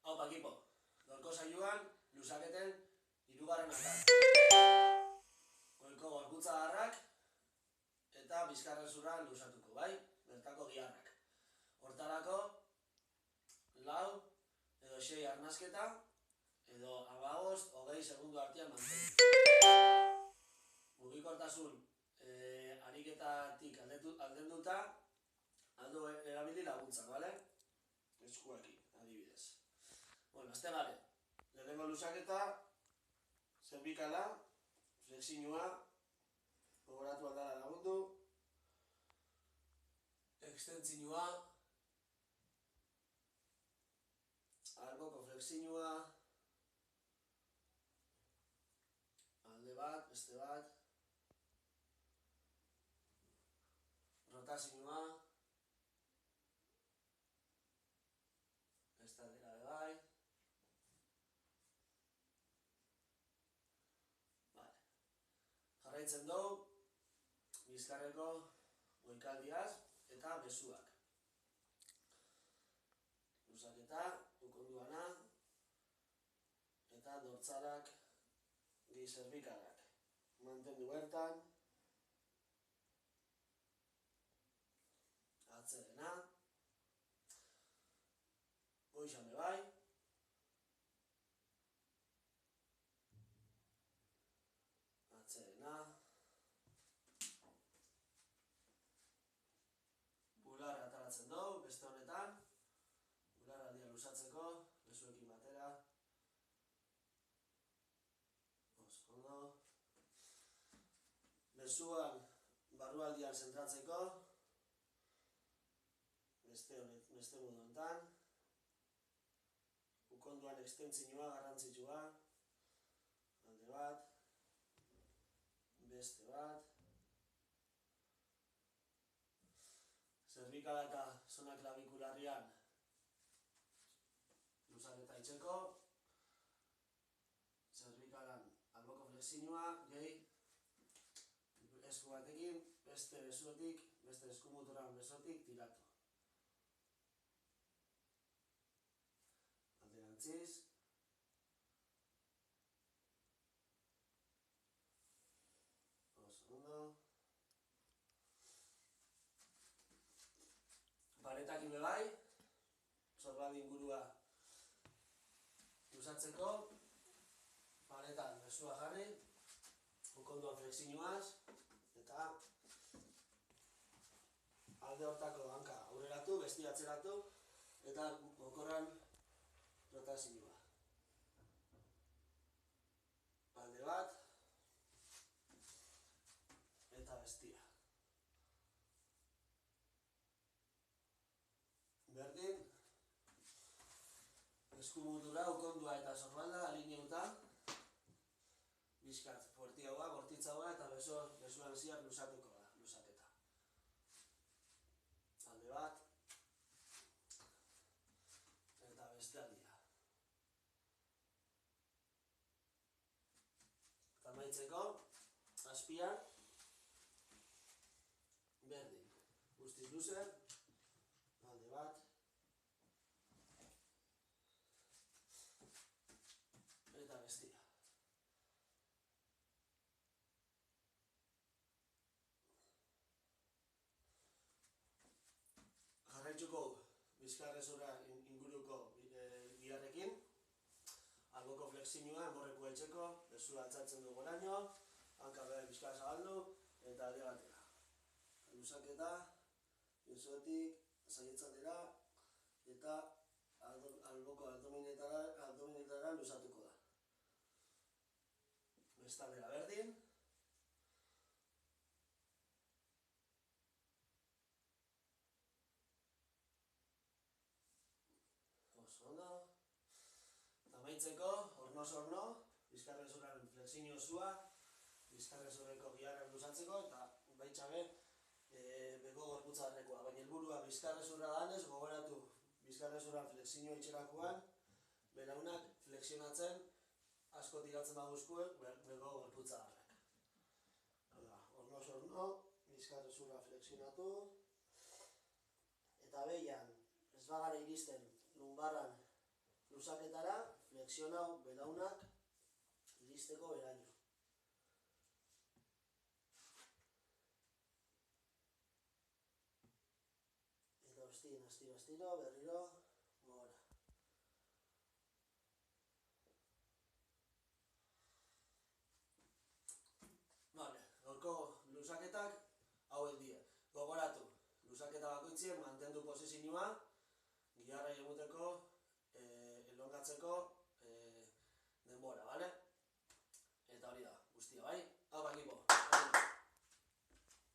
Haupa ekipo, gaurko saioan lusaketen hirugarren atal. Goiko gorputza garrak eta bizkarrezurra lusatuko, bai? Bertako giharrak. Hortarako, 4 edo 6 arnasketa edo 15-20 segundu artean mantendu. Mugikortasun ariketatik aldenduta aldo erabili laguntzak, bale? Eskuekin, adibidez. Bueno, azte gare, lehenengo lusaketa, zerbikala, flexinua, gogoratu aldara lagundu, extentzinua, alboko flexinua, alde bat, beste bat, rotazinua, beste aldera de bai. Jarraitzen dugu, bizkarreko goikaldiaz eta besuak. Lusaketa, ukonduana, eta dortzarak gehi zerbikalak. Mantendu bertan, atzerena, goixan bebai, atzerena, bularra ataratzen dugu, beste honetan, bularra aldia lusatzeko, besuekin batera, ondo, besuan barrualdian zentratzeko, beste modu honetan, ukonduan extentzinua garrantzitsua, alde bat, beste bat, zerbikala eta zona klabikularrian lusaketa itzeko, zerbikalan alboko flexinua, gehi, esku batekin, beste besuetik, beste eskumuturan besotik tiratu. Alderantziz, ondo, paretak bebai, zorbadi ingurua lusatzeko, paretan besua jarri, ukonduan flexioaz, eta alde hortako hanka aurreratu, besti atzeratu, eta gokorran rotazioa. Alde bat, eta bestia. Berdin, eskumutura, ukondua eta sorbalda alineuta, bizkat fuertiagoa, bortitzagoa eta besuan ziak lusatuko da, lusaketa. Alde bat, eta beste aldia. Eta maitzeko, azpian, berdin, guztiz luze, alde bat, eta bestia. Jarraitzuko bizkarrezurra inguruko giharrekin, alboko flexinua, enborreku etxeko, besua altzatzen du goraino, hanka beha bizkarra zabaldu, eta alde batera. Lusaketa, besotik, zaietzatera, eta alboko abdominetara lusatuko da. Bestaldera berdin, ondo, eta maitzeko, hornoz-horno, bizkarrezurraren flexinio zua, bizkarrezurreko giharrak lusatzeko, eta baitxabe, beko gorputza harrekoa, baina helburua bizkarrezurra danez, gogoratu bizkarrezurran flexinio itxerakoan, belaunak flexionatzen, asko tiratzen baguzkuek, beko gorputza harrek. Hornoz-horno, bizkarrezurra flexionatu, eta behian, ez bagara iristen lumbarran lusaketara, flexion hau belaunak iristeko beraino. Eta astiro, berriro, gora. Gaurko lusaketak hauek dira. Gogoratu, lusaketa bakoitzien mantendu posizioa, giharra eguteko, elongatzeko